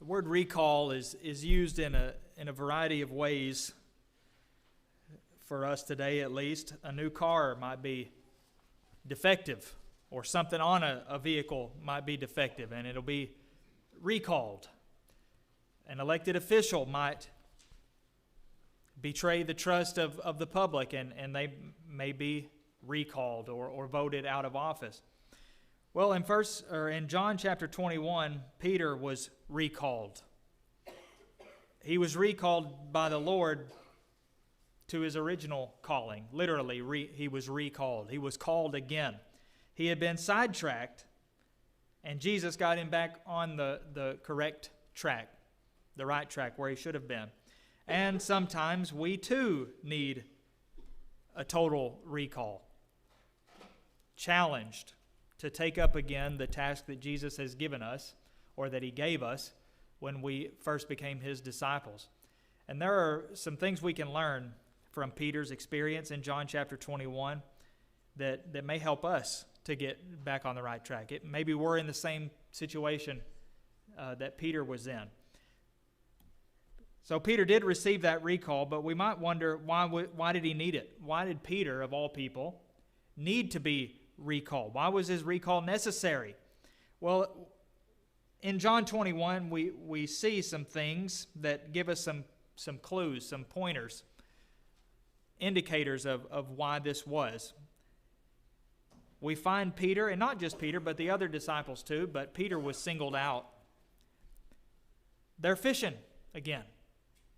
The word recall is used in a variety of ways for us today, at least. A new car might be defective, or something on a vehicle might be defective, and it'll be recalled. An elected official might betray the trust of the public, and they may be recalled or voted out of office. Well, in John chapter 21, Peter was recalled. He was recalled by the Lord to his original calling. Literally, he was recalled. He was called again. He had been sidetracked, and Jesus got him back on the correct track, the right track where he should have been. And sometimes we too need a total recall, challenged to take up again the task that Jesus has given us, or that he gave us when we first became his disciples. And there are some things we can learn from Peter's experience in John chapter 21 that may help us to get back on the right track. Maybe we're in the same situation that Peter was in. So Peter did receive that recall, but we might wonder, why did he need it? Why did Peter, of all people, need to be recalled? Why was his recall necessary? Well, in John 21, we see some things that give us some clues, some pointers, indicators of why this was. We find Peter, and not just Peter, but the other disciples too, but Peter was singled out. They're fishing again.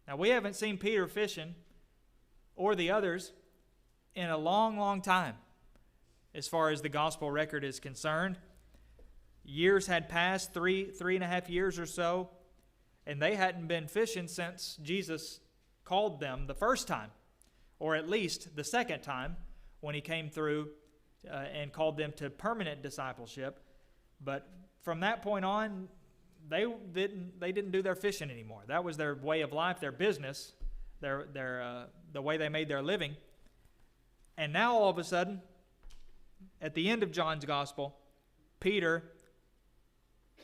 Now, we haven't seen Peter fishing, or the others, in a long, long time, as far as the gospel record is concerned. Years had passed, three and a half years or so, and they hadn't been fishing since Jesus called them the first time, or at least the second time when he came through and called them to permanent discipleship. But from that point on, they didn't do their fishing anymore. That was their way of life, their business, the way they made their living. And now all of a sudden, at the end of John's gospel, Peter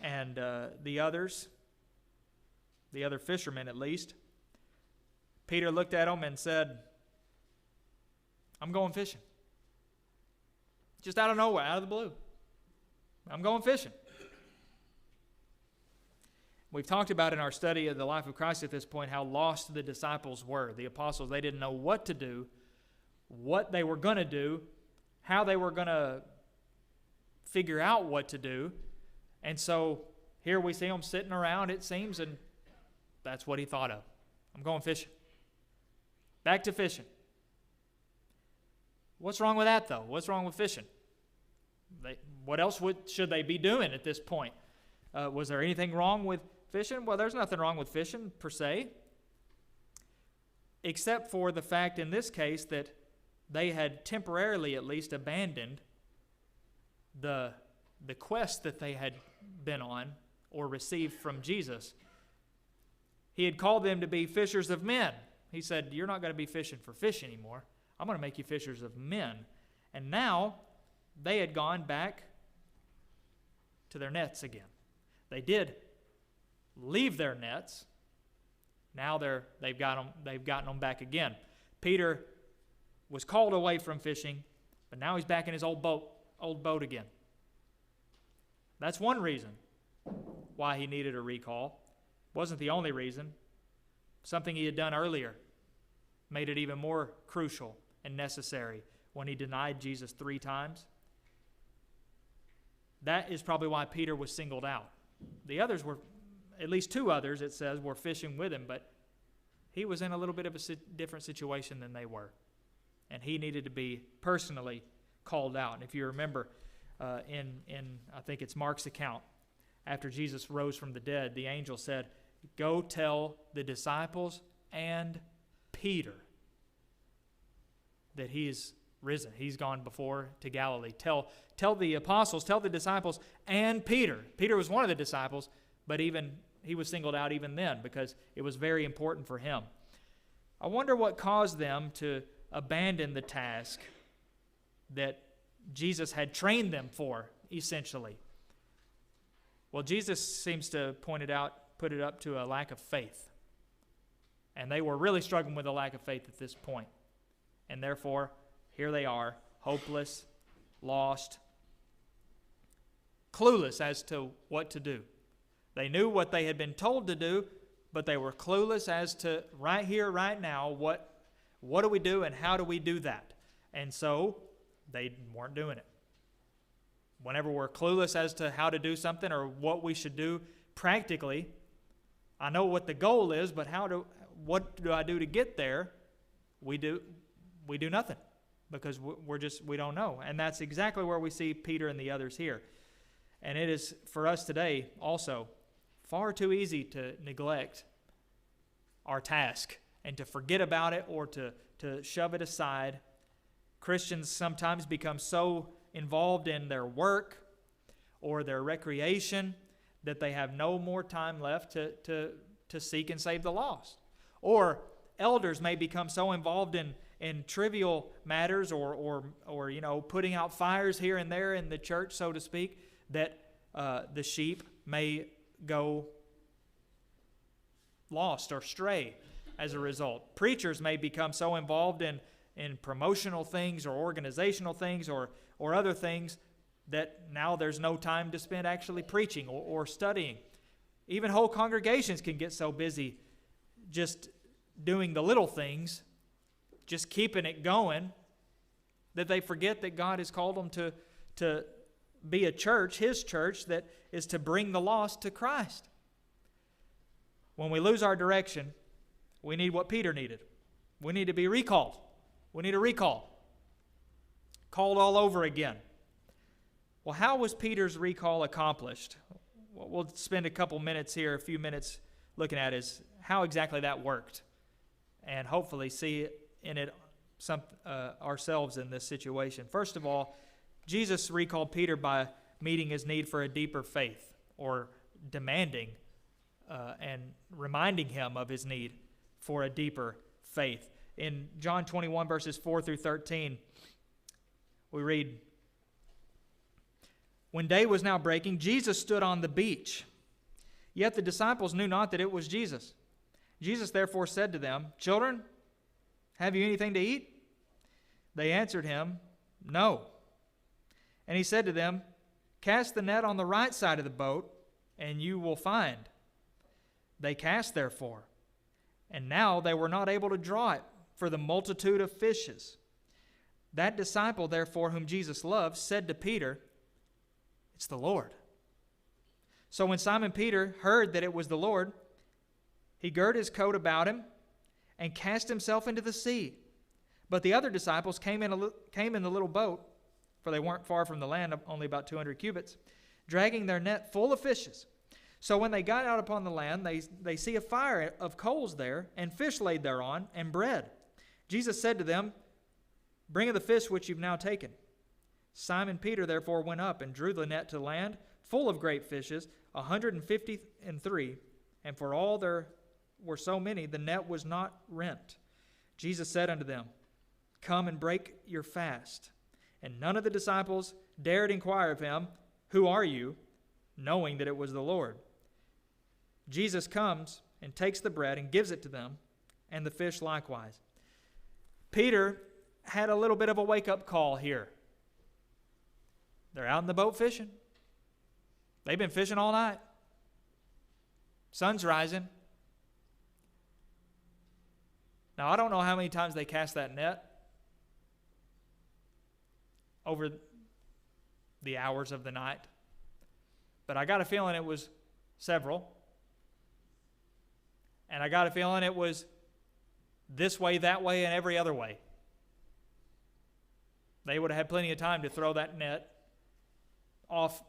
and the other fishermen at least, Peter looked at them and said, "I'm going fishing." Just out of nowhere, out of the blue. "I'm going fishing." We've talked about in our study of the life of Christ at this point how lost the disciples were. The apostles, they didn't know what to do, what they were going to do, how they were going to figure out what to do. And so here we see them sitting around, it seems, and that's what he thought of. "I'm going fishing." Back to fishing. What's wrong with that, though? What's wrong with fishing? What else should they be doing at this point? Was there anything wrong with fishing? Well, there's nothing wrong with fishing per se, except for the fact in this case that they had temporarily at least abandoned the quest that they had been on or received from Jesus. He had called them to be fishers of men. He said, "You're not going to be fishing for fish anymore. I'm going to make you fishers of men." And now they had gone back to their nets again. They did leave their nets. Now they've gotten them back again. Peter was called away from fishing, but now he's back in his old boat again. That's one reason why he needed a recall. Wasn't the only reason. Something he had done earlier made it even more crucial and necessary when he denied Jesus 3 times. That is probably why Peter was singled out. The others were, at least 2 others, it says, were fishing with him, but he was in a little bit of a different situation than they were. And he needed to be personally called out. And if you remember in I think it's Mark's account, after Jesus rose from the dead, the angel said, "Go tell the disciples and Peter that he is risen. He's gone before to Galilee. Tell the apostles, tell the disciples, and Peter." Peter was one of the disciples, but even he was singled out even then because it was very important for him. I wonder what caused them to abandon the task that Jesus had trained them for, essentially. Well, Jesus seems to point it out put it up to a lack of faith. And they were really struggling with a lack of faith at this point. And therefore, here they are, hopeless, lost, clueless as to what to do. They knew what they had been told to do, but they were clueless as to right here, right now, what do we do and how do we do that? And so they weren't doing it. Whenever we're clueless as to how to do something or what we should do practically, I know what the goal is, but what do I do to get there? We do nothing because we don't know. And that's exactly where we see Peter and the others here. And it is for us today also far too easy to neglect our task and to forget about it or to shove it aside. Christians sometimes become so involved in their work or their recreation that they have no more time left to seek and save the lost. Or elders may become so involved in trivial matters or putting out fires here and there in the church, so to speak, that the sheep may go lost or stray as a result. Preachers may become so involved in promotional things or organizational things or other things that now there's no time to spend actually preaching or studying. Even whole congregations can get so busy just doing the little things, just keeping it going, that they forget that God has called them to be a church, His church, that is to bring the lost to Christ. When we lose our direction, we need what Peter needed. We need to be recalled. We need a recall. Called all over again. Well, how was Peter's recall accomplished? What we'll spend a few minutes looking at is how exactly that worked, and hopefully see in it ourselves in this situation. First of all, Jesus recalled Peter by meeting his need for a deeper faith, or demanding and reminding him of his need for a deeper faith. In John 21, verses 4 through 13, we read, "When day was now breaking, Jesus stood on the beach. Yet the disciples knew not that it was Jesus. Jesus therefore said to them, 'Children, have you anything to eat?' They answered him, 'No.' And he said to them, 'Cast the net on the right side of the boat, and you will find.' They cast therefore, and now they were not able to draw it for the multitude of fishes. That disciple, therefore, whom Jesus loved, said to Peter, 'It's the Lord.' So when Simon Peter heard that it was the Lord, he girded his coat about him and cast himself into the sea. But the other disciples came in the little boat, for they weren't far from the land, only about 200 cubits, dragging their net full of fishes. So when they got out upon the land, they see a fire of coals there, and fish laid thereon, and bread. Jesus said to them, 'Bring of the fish which you've now taken.' Simon Peter therefore went up and drew the net to land, full of great fishes, 153, and for all there were so many, the net was not rent. Jesus said unto them, 'Come and break your fast.' And none of the disciples dared inquire of him, 'Who are you?' knowing that it was the Lord. Jesus comes and takes the bread and gives it to them, and the fish likewise." Peter had a little bit of a wake-up call here. They're out in the boat fishing. They've been fishing all night. Sun's rising. Now, I don't know how many times they cast that net over the hours of the night, but I got a feeling it was several. And I got a feeling it was this way, that way, and every other way. They would have had plenty of time to throw that net off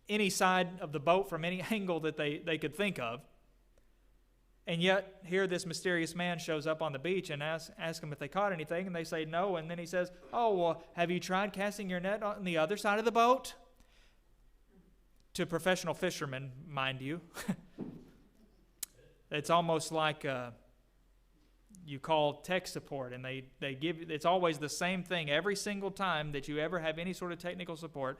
any side of the boat from any angle that they could think of. And yet, here this mysterious man shows up on the beach and asks them if they caught anything, and they say no. And then he says, "Oh, well, have you tried casting your net on the other side of the boat?" To professional fishermen, mind you. It's almost like you call tech support, and they give, it's always the same thing every single time that you ever have any sort of technical support.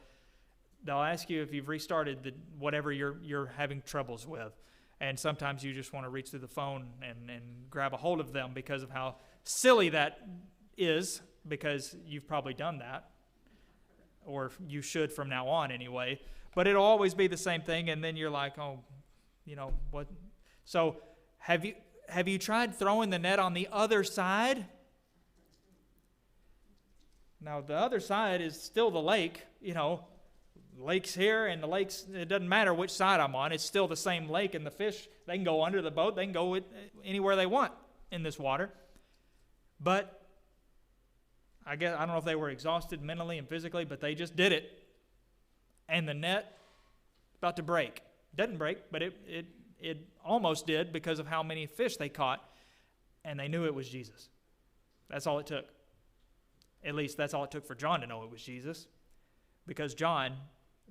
They'll ask you if you've restarted whatever you're having troubles with. And sometimes you just want to reach through the phone and grab a hold of them because of how silly that is, because you've probably done that, or you should from now on anyway. But it'll always be the same thing, and then you're like, oh, what? So have you tried throwing the net on the other side? Now, the other side is still the lake, lake's here, and the lake's, it doesn't matter which side I'm on, it's still the same lake, and the fish, they can go under the boat, they can go anywhere they want in this water. But I don't know if they were exhausted mentally and physically, but they just did it. And the net about to break. Doesn't break, but it almost did because of how many fish they caught, and they knew it was Jesus. That's all it took. At least that's all it took for John to know it was Jesus, because John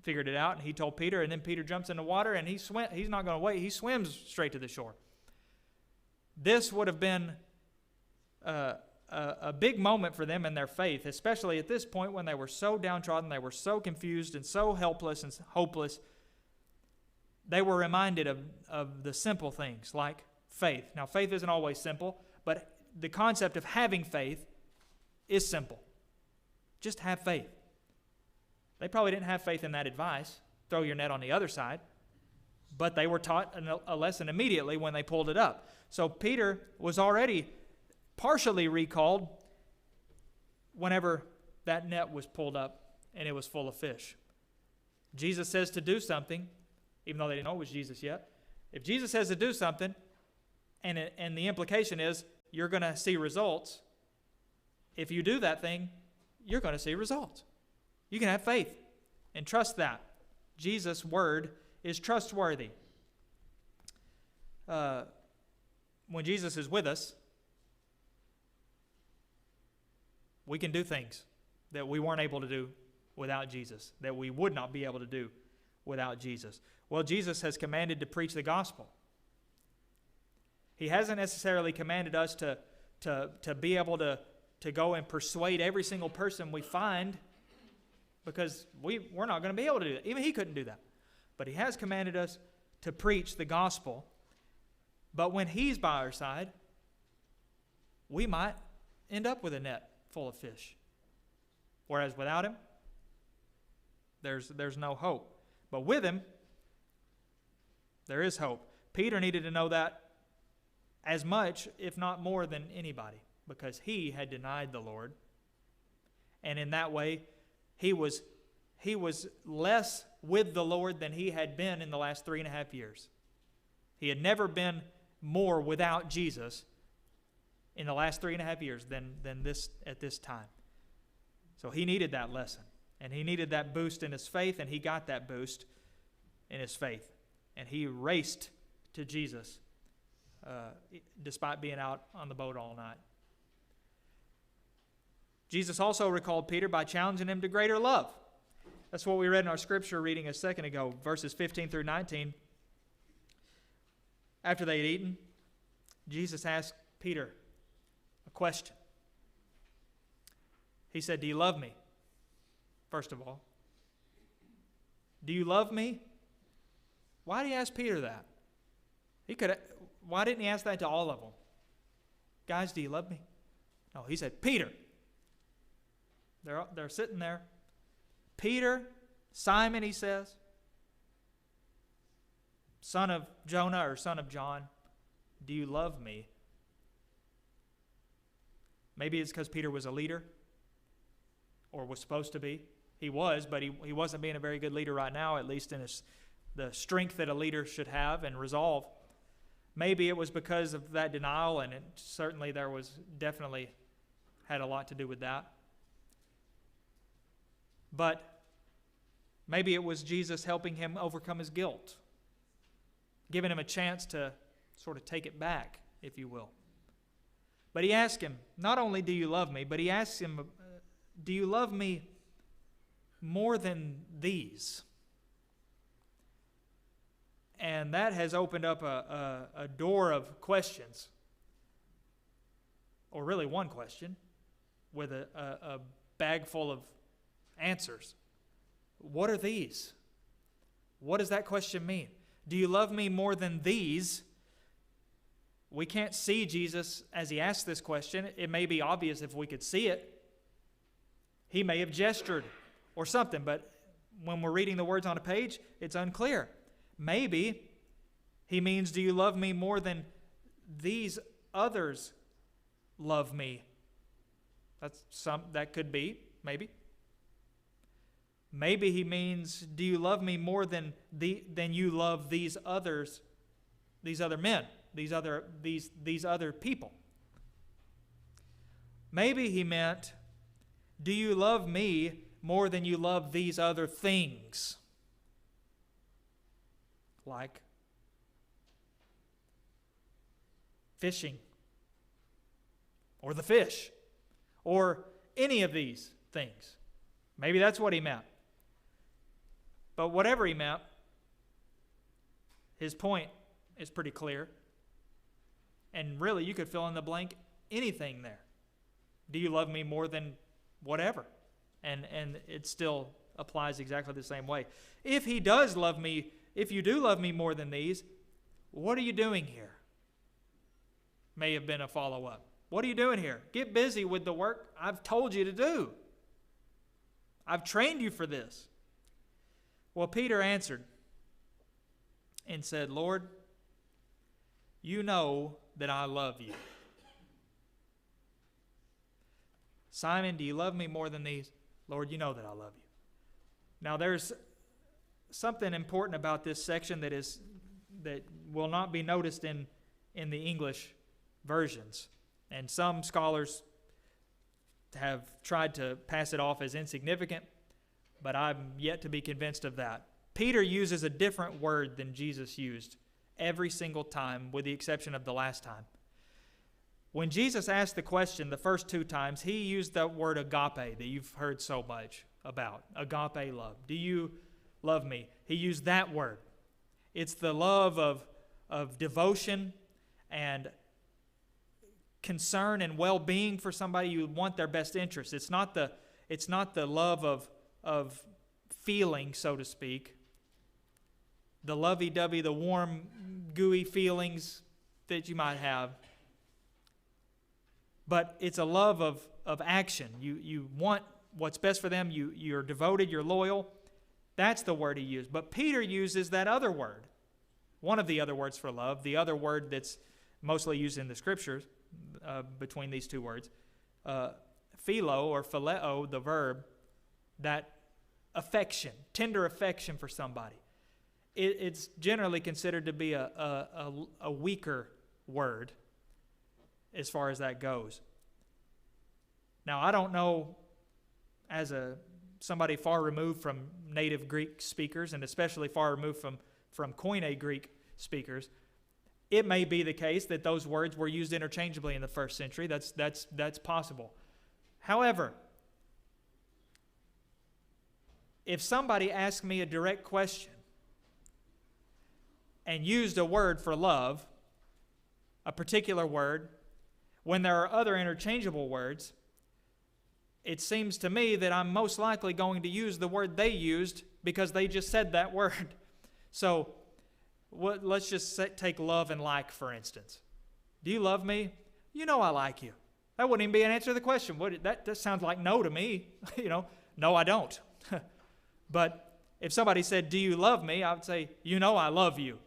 figured it out, and he told Peter, and then Peter jumps in the water, and he's not going to wait. He swims straight to the shore. This would have been a big moment for them in their faith, especially at this point when they were so downtrodden, they were so confused and so helpless and hopeless. They were reminded of the simple things like faith. Now, faith isn't always simple, but the concept of having faith is simple. Just have faith. They probably didn't have faith in that advice, throw your net on the other side, but they were taught a lesson immediately when they pulled it up. So Peter was already partially recalled whenever that net was pulled up and it was full of fish. Jesus says to do something, even though they didn't know it was Jesus yet. If Jesus says to do something, and the implication is you're going to see results, if you do that thing, you're going to see results. You can have faith and trust that. Jesus' word is trustworthy. When Jesus is with us, we can do things that we weren't able to do without Jesus, that we would not be able to do without Jesus. Well, Jesus has commanded to preach the gospel. He hasn't necessarily commanded us to be able to go and persuade every single person we find, because we're not going to be able to do that. Even he couldn't do that. But he has commanded us to preach the gospel. But when he's by our side, we might end up with a net full of fish. Whereas without him, there's no hope. But with him, there is hope. Peter needed to know that as much, if not more, than anybody, because he had denied the Lord. And in that way, he was less with the Lord than he had been in the last 3.5 years. He had never been more without Jesus in the last 3.5 years than this at this time. So he needed that lesson, and he needed that boost in his faith, and he got that boost in his faith. And he raced to Jesus despite being out on the boat all night. Jesus also recalled Peter by challenging him to greater love. That's what we read in our scripture reading a second ago, verses 15 through 19. After they had eaten, Jesus asked Peter a question. He said, "Do you love me?" First of all. Do you love me? Why did he ask Peter that? Why didn't he ask that to all of them? Guys, do you love me? No, he said, Peter. They're sitting there. Peter, Simon, he says, son of Jonah or son of John, do you love me? Maybe it's because Peter was a leader, or was supposed to be. He was, but he wasn't being a very good leader right now, at least in the strength that a leader should have and resolve. Maybe it was because of that denial, and certainly there was definitely had a lot to do with that. But maybe it was Jesus helping him overcome his guilt, giving him a chance to sort of take it back, if you will. But he asked him, not only do you love me, but he asks him, do you love me more than these? And that has opened up a door of questions, or really one question, with a bag full of answers. What are these? What does that question mean? Do you love me more than these? We can't see Jesus as he asked this question. It may be obvious if we could see it. He may have gestured or something, but when we're reading the words on a page, it's unclear. Maybe he means, do you love me more than these others love me? That could be, maybe. Maybe he means, do you love me more than you love these others, these other men, these other people? Maybe he meant, do you love me more than you love these other things? Like fishing, or the fish, or any of these things. Maybe that's what he meant. But whatever he meant, his point is pretty clear. And really, you could fill in the blank anything there. Do you love me more than whatever? And it still applies exactly the same way. If he does love me, if you do love me more than these, what are you doing here? May have been a follow-up. What are you doing here? Get busy with the work I've told you to do. I've trained you for this. Well, Peter answered and said, Lord, you know that I love you. Simon, do you love me more than these? Lord, you know that I love you. Now, there's something important about this section that will not be noticed in the English versions. And some scholars have tried to pass it off as insignificant, but I'm yet to be convinced of that. Peter uses a different word than Jesus used every single time, with the exception of the last time. When Jesus asked the question the first two times, he used that word agape that you've heard so much about, agape love. Do you love me? He used that word. It's the love of devotion and concern and well-being for somebody. You want their best interest. It's not the love of feeling, so to speak, the lovey-dovey, the warm, gooey feelings that you might have. But it's a love of action. You want what's best for them. You're devoted. You're loyal. That's the word he used. But Peter uses that other word, one of the other words for love, the other word that's mostly used in the Scriptures between these two words, philo or phileo, the verb, that affection, tender affection for somebody. It's generally considered to be a weaker word as far as that goes. Now, I don't know, as somebody far removed from native Greek speakers, and especially far removed from Koine Greek speakers, it may be the case that those words were used interchangeably in the first century. That's possible. However, if somebody asked me a direct question and used a word for love, a particular word, when there are other interchangeable words, it seems to me that I'm most likely going to use the word they used because they just said that word. So let's just take love and like, for instance. Do you love me? You know I like you. That wouldn't even be an answer to the question. That sounds like no to me. No, I don't. But if somebody said, do you love me? I would say, you know I love you.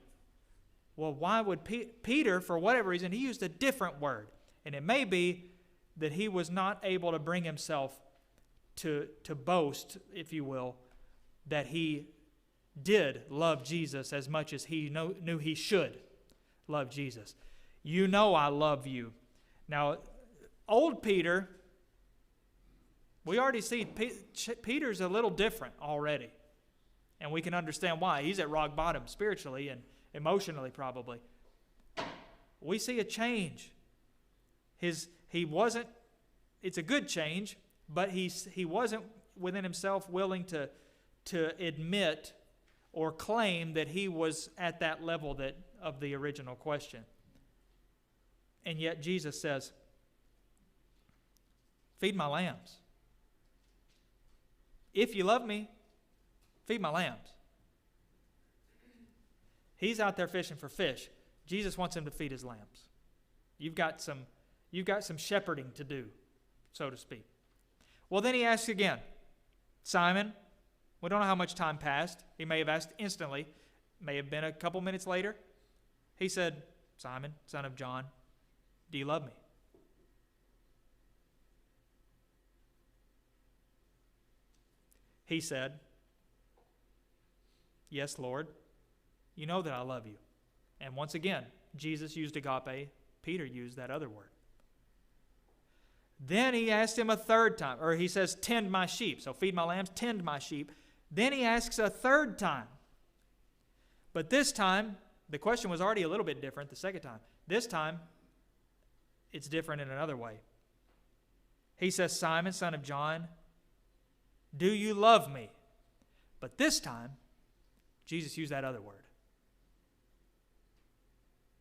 Well, why would Peter, for whatever reason, he used a different word. And it may be that he was not able to bring himself to boast, if you will, that he did love Jesus as much as he knew he should love Jesus. You know I love you. Now, old Peter, we already see Peter's a little different already. And we can understand why. He's at rock bottom spiritually and emotionally probably. We see a change. It's a good change, but he wasn't within himself willing to admit or claim that he was at that level of the original question. And yet Jesus says, feed my lambs. If you love me, feed my lambs. He's out there fishing for fish. Jesus wants him to feed his lambs. You've got some shepherding to do, so to speak. Well, then he asks again, Simon, we don't know how much time passed. He may have asked instantly, may have been a couple minutes later. He said, Simon, son of John, do you love me? He said, yes, Lord, you know that I love you. And once again, Jesus used agape. Peter used that other word. Then he asked him a third time, or he says, tend my sheep. So feed my lambs, tend my sheep. Then he asks a third time. But this time, the question was already a little bit different the second time. This time, it's different in another way. He says, Simon, son of John, do you love me? But this time, Jesus used that other word.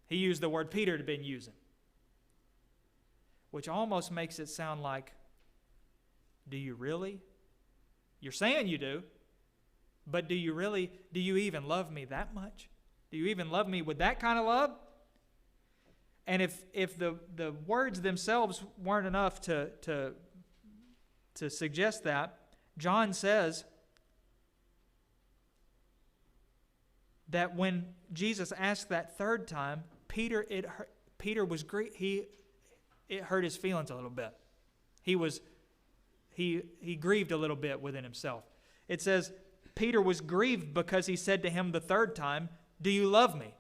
He used the word Peter had been using, which almost makes it sound like, do you really? You're saying you do, but do you really, do you even love me that much? Do you even love me with that kind of love? And if the words themselves weren't enough to suggest that, John says that when Jesus asked that third time, Peter it hurt his feelings a little bit. He grieved a little bit within himself. It says Peter was grieved because he said to him the third time, do you love me?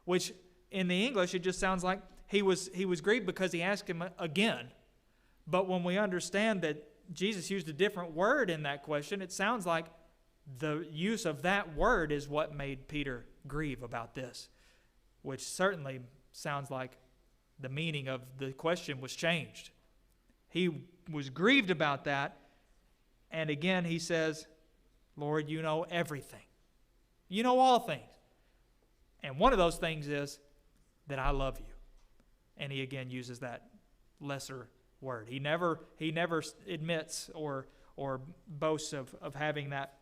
Which in the English it just sounds like he was grieved because he asked him again. But when we understand that Jesus used a different word in that question, it sounds like the use of that word is what made Peter grieve about this, which certainly sounds like the meaning of the question was changed. He was grieved about that, and again he says, Lord, you know everything. You know all things. And one of those things is that I love you. And he again uses that lesser word. He never admits or boasts of having that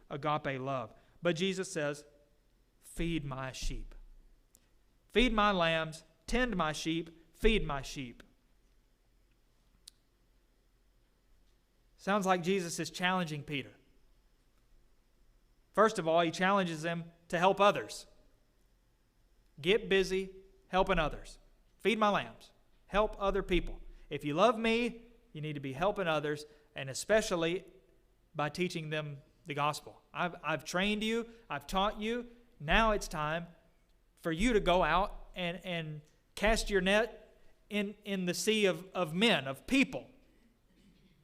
agape love. But Jesus says, feed my sheep. Feed my lambs, tend my sheep, feed my sheep. Sounds like Jesus is challenging Peter. First of all, he challenges him to help others. Get busy helping others. Feed my lambs. Help other people. If you love me, you need to be helping others, and especially by teaching them the gospel. I've trained you. I've taught you. Now it's time for you to go out and cast your net in the sea of men, of people.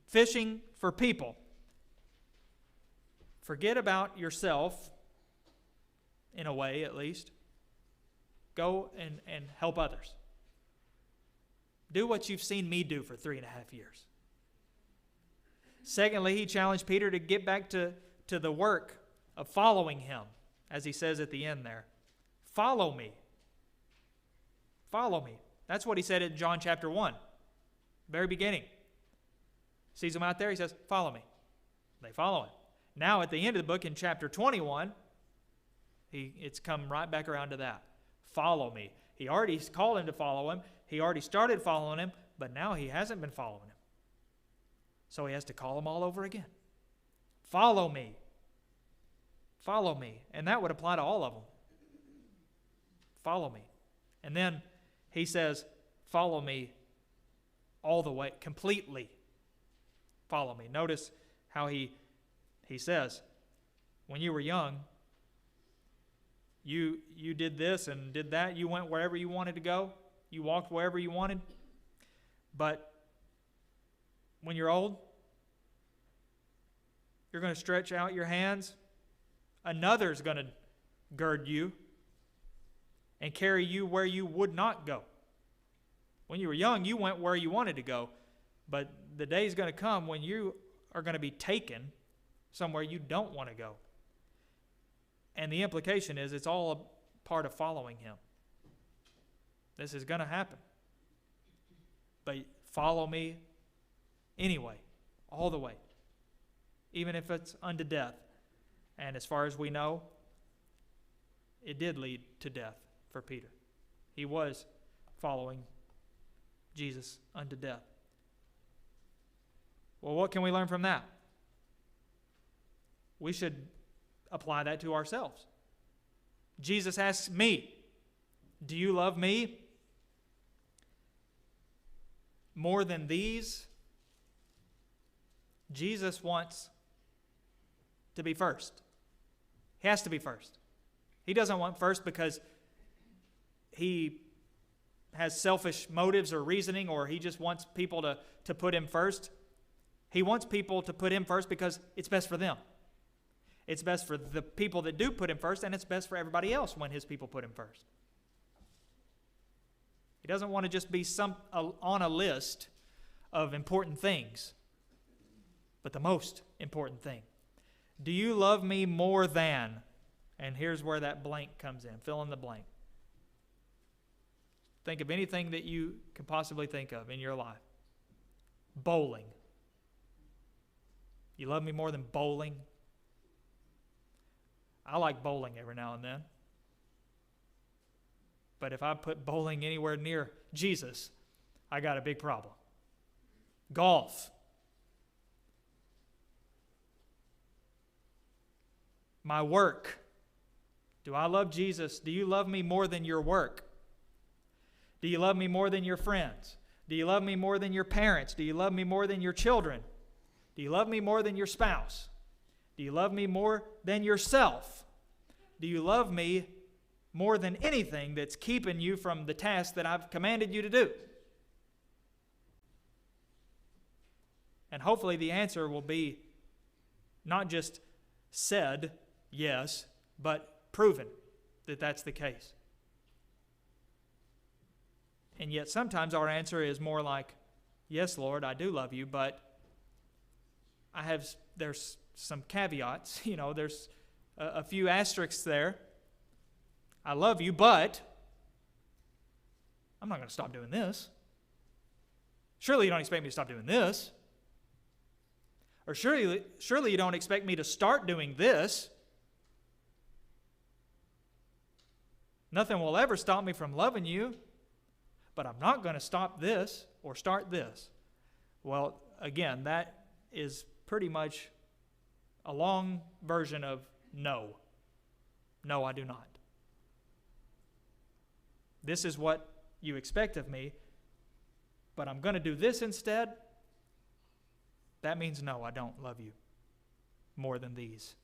Fishing for people. Forget about yourself, in a way at least. Go and help others. Do what you've seen me do for 3.5 years. Secondly, he challenged Peter to get back to the work of following him, as he says at the end there. Follow me. Follow me. That's what he said in John chapter 1, very beginning. Sees them out there, he says, follow me. They follow him. Now at the end of the book in chapter 21, it's come right back around to that. Follow me. He already called him to follow him. He already started following him, but now he hasn't been following him. So he has to call him all over again. Follow me. Follow me. And that would apply to all of them. Follow me. And then he says, follow me all the way, completely. Follow me. Notice how he says, when you were young, you did this and did that. You went wherever you wanted to go. You walked wherever you wanted. But when you're old, you're going to stretch out your hands. Another's going to gird you and carry you where you would not go. When you were young, you went where you wanted to go. But the day is going to come when you are going to be taken somewhere you don't want to go. And the implication is it's all a part of following him. This is going to happen. But follow me anyway, all the way, even if it's unto death. And as far as we know, it did lead to death for Peter. He was following Jesus unto death. Well, what can we learn from that? We should apply that to ourselves. Jesus asks me, do you love me more than these? Jesus wants to be first. He has to be first. He doesn't want first because he has selfish motives or reasoning, or he just wants people to put him first. He wants people to put him first because it's best for them. It's best for the people that do put him first, and it's best for everybody else when his people put him first. He doesn't want to just be on a list of important things, but the most important thing. Do you love me more than? And here's where that blank comes in. Fill in the blank. Think of anything that you can possibly think of in your life. Bowling. You love me more than bowling? I like bowling every now and then. But if I put bowling anywhere near Jesus, I got a big problem. Golf. My work. Do I love Jesus? Do you love me more than your work? Do you love me more than your friends? Do you love me more than your parents? Do you love me more than your children? Do you love me more than your spouse? Do you love me more than yourself? Do you love me more than anything that's keeping you from the task that I've commanded you to do? And hopefully the answer will be not just said yes, but proven that that's the case. And yet sometimes our answer is more like, yes, Lord, I do love you, but there's some caveats, there's a few asterisks there. I love you, but I'm not going to stop doing this. Surely you don't expect me to stop doing this. Or surely you don't expect me to start doing this. Nothing will ever stop me from loving you, but I'm not going to stop this or start this. Well, again, that is pretty much a long version of no. No, I do not. This is what you expect of me, but I'm going to do this instead. That means no, I don't love you more than these.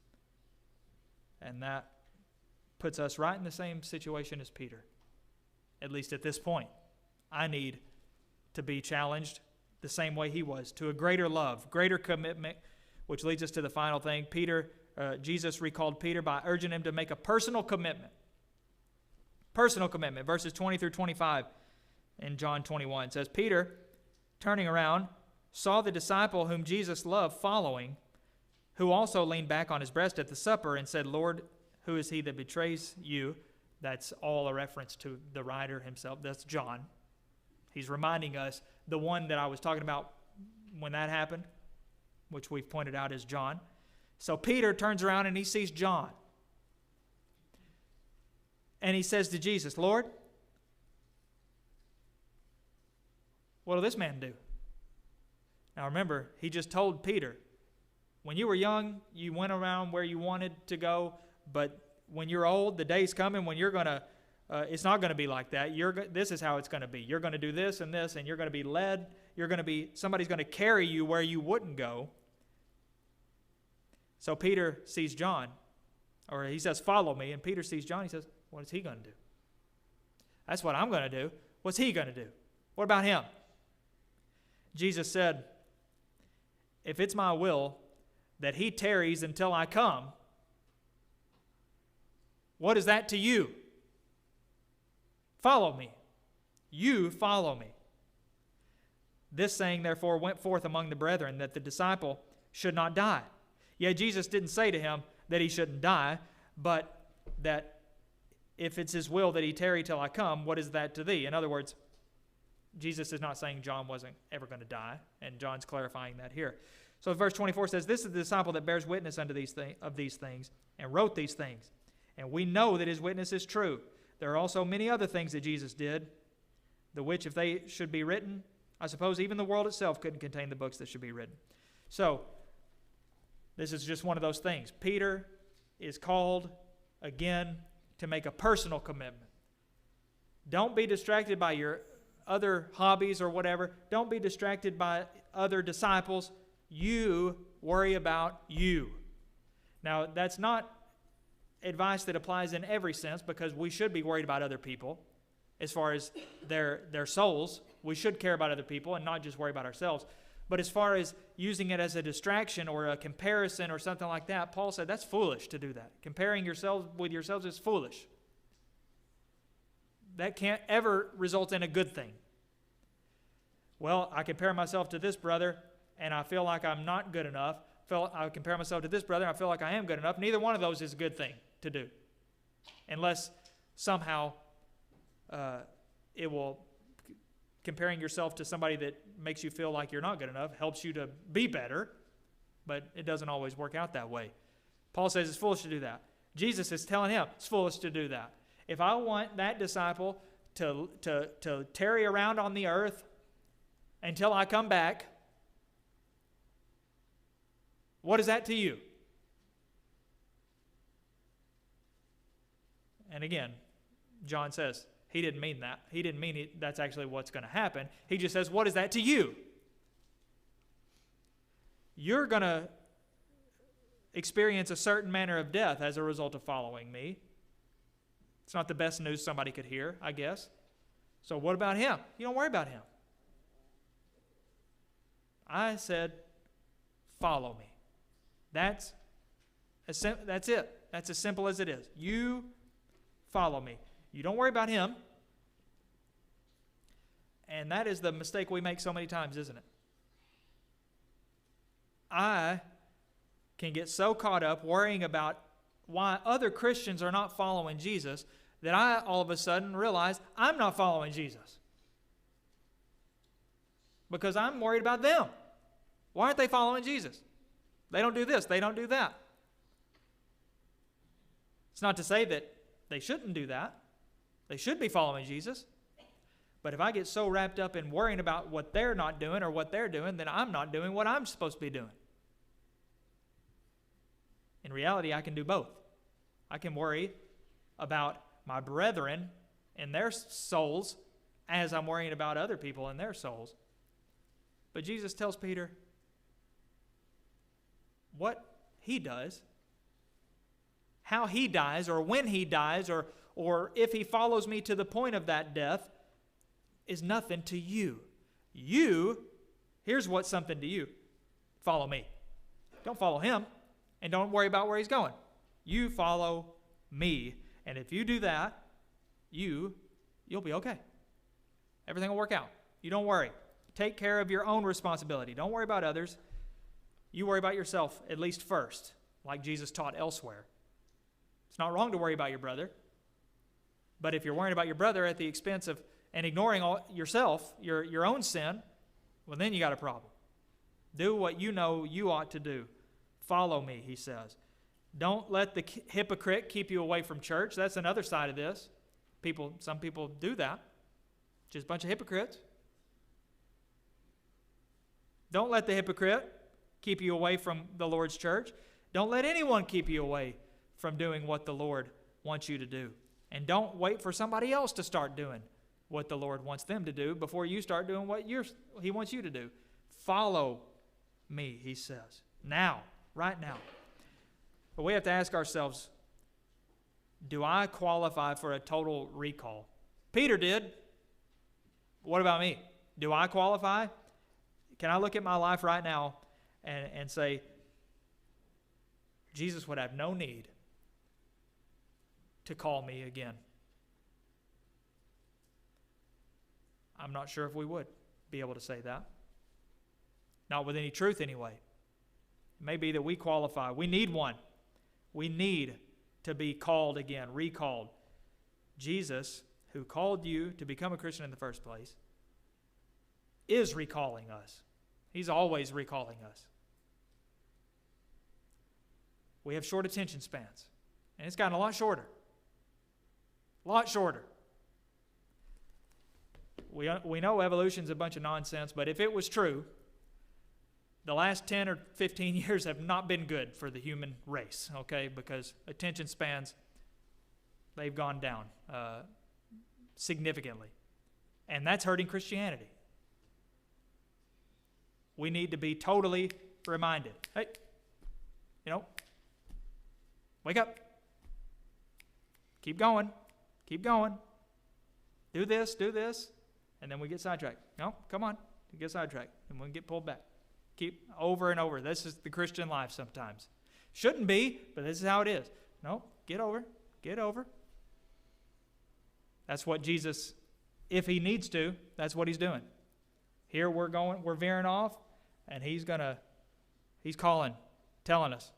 And that puts us right in the same situation as Peter, at least at this point. I need to be challenged the same way he was, to a greater love, greater commitment, which leads us to the final thing. Jesus recalled Peter by urging him to make a personal commitment. Personal commitment. Verses 20 through 25 in John 21 says, Peter, turning around, saw the disciple whom Jesus loved following, who also leaned back on his breast at the supper and said, Lord, who is he that betrays you? That's all a reference to the writer himself. That's John. He's reminding us the one that I was talking about when that happened, which we've pointed out is John. So Peter turns around and he sees John. And he says to Jesus, Lord, what will this man do? Now remember, he just told Peter, when you were young, you went around where you wanted to go, but when you're old, the day's coming when you're going to, it's not going to be like that. This is how it's going to be. You're going to do this, and you're going to be led. Somebody's going to carry you where you wouldn't go. So Peter sees John, or he says, follow me, and Peter sees John. He says, what is he going to do? That's what I'm going to do. What's he going to do? What about him? Jesus said, if it's my will that he tarries until I come, what is that to you? Follow me. You follow me. This saying, therefore, went forth among the brethren, that the disciple should not die. Yet Jesus didn't say to him that he shouldn't die, but that if it's his will that he tarry till I come, what is that to thee? In other words, Jesus is not saying John wasn't ever going to die, and John's clarifying that here. So verse 24 says, this is the disciple that bears witness unto these things, and wrote these things. And we know that his witness is true. There are also many other things that Jesus did, the which, if they should be written, I suppose even the world itself couldn't contain the books that should be written. So, this is just one of those things. Peter is called, again, to make a personal commitment. Don't be distracted by your other hobbies or whatever. Don't be distracted by other disciples. You worry about you. Now, that's not advice that applies in every sense, because we should be worried about other people as far as their souls. We should care about other people and not just worry about ourselves. But as far as using it as a distraction or a comparison or something like that, Paul said that's foolish to do that. Comparing yourselves with yourselves is foolish. That can't ever result in a good thing. Well, I compare myself to this brother and I feel like I'm not good enough. I compare myself to this brother and I feel like I am good enough. Neither one of those is a good thing to do, unless somehow comparing yourself to somebody that makes you feel like you're not good enough helps you to be better, but it doesn't always work out that way. Paul says it's foolish to do that. Jesus is telling him it's foolish to do that. If I want that disciple to tarry around on the earth until I come back, what is that to you? And again, John says he didn't mean that. He didn't mean that's actually what's going to happen. He just says, what is that to you? You're going to experience a certain manner of death as a result of following me. It's not the best news somebody could hear, I guess. So what about him? You don't worry about him. I said, follow me. That's it. That's as simple as it is. You follow me. You don't worry about him. And that is the mistake we make so many times, isn't it? I can get so caught up worrying about why other Christians are not following Jesus that I all of a sudden realize I'm not following Jesus. Because I'm worried about them. Why aren't they following Jesus? They don't do this. They don't do that. It's not to say that they shouldn't do that. They should be following Jesus. But if I get so wrapped up in worrying about what they're not doing or what they're doing, then I'm not doing what I'm supposed to be doing. In reality, I can do both. I can worry about my brethren and their souls as I'm worrying about other people and their souls. But Jesus tells Peter what he does, how he dies, or when he dies, or if he follows me to the point of that death, is nothing to you. Here's what's something to you. Follow me. Don't follow him, and don't worry about where he's going. You follow me, and if you do that, you'll be okay. Everything will work out. You don't worry. Take care of your own responsibility. Don't worry about others. You worry about yourself, at least first, like Jesus taught elsewhere. It's not wrong to worry about your brother. But if you're worrying about your brother at the expense of and ignoring yourself, your own sin, well, then you got a problem. Do what you know you ought to do. Follow me, he says. Don't let the hypocrite keep you away from church. That's another side of this. Some people do that. Just a bunch of hypocrites. Don't let the hypocrite keep you away from the Lord's church. Don't let anyone keep you away from doing what the Lord wants you to do. And don't wait for somebody else to start doing what the Lord wants them to do before you start doing what he wants you to do. Follow me, he says. Now, right now. But we have to ask ourselves, do I qualify for a total recall? Peter did. What about me? Do I qualify? Can I look at my life right now and say, Jesus would have no need to call me again? I'm not sure if we would be able to say that. Not with any truth anyway. It may be that we qualify. We need one. We need to be called again, recalled. Jesus, who called you to become a Christian in the first place, is recalling us. He's always recalling us. We have short attention spans. And it's gotten a lot shorter. A lot shorter. We know evolution's a bunch of nonsense, but if it was true, the last 10 or 15 years have not been good for the human race, okay? Because attention spans, they've gone down significantly. And that's hurting Christianity. We need to be totally reminded. Hey, wake up. Keep going. Keep going. Do this. And then we get sidetracked. No, come on. We get sidetracked. And we get pulled back. Keep over and over. This is the Christian life sometimes. Shouldn't be, but this is how it is. No, get over. Get over. That's what Jesus, if he needs to, that's what he's doing. Here we're veering off, and he's calling, telling us,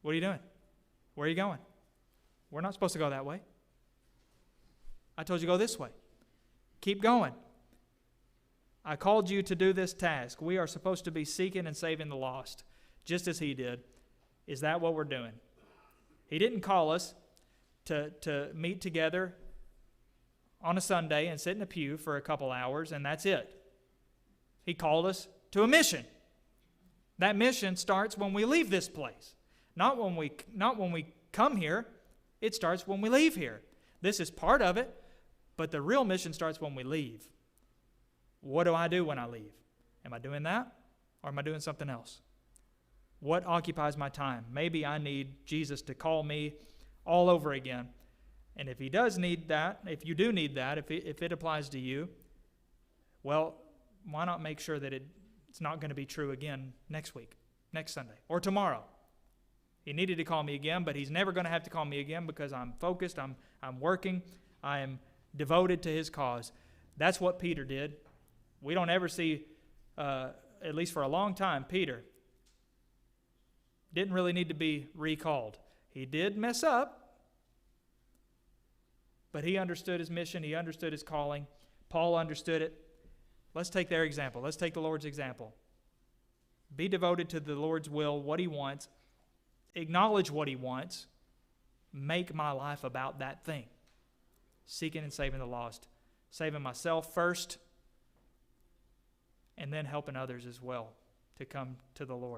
what are you doing? Where are you going? We're not supposed to go that way. I told you to go this way. Keep going. I called you to do this task. We are supposed to be seeking and saving the lost, just as he did. Is that what we're doing? He didn't call us to meet together on a Sunday and sit in a pew for a couple hours, and that's it. He called us to a mission. That mission starts when we leave this place. Not when we come here. It starts when we leave here. This is part of it, but the real mission starts when we leave. What do I do when I leave? Am I doing that, or am I doing something else? What occupies my time? Maybe I need Jesus to call me all over again. And if he does need that, if you do need that, if it applies to you, well, why not make sure that it's not going to be true again next week, next Sunday, or tomorrow? He needed to call me again, but he's never going to have to call me again because I'm focused, I'm working, I am devoted to his cause. That's what Peter did. We don't ever see, at least for a long time, Peter didn't really need to be recalled. He did mess up, but he understood his mission. He understood his calling. Paul understood it. Let's take their example. Let's take the Lord's example. Be devoted to the Lord's will, what he wants. Acknowledge what he wants. Make my life about that thing. Seeking and saving the lost. Saving myself first, and then helping others as well to come to the Lord.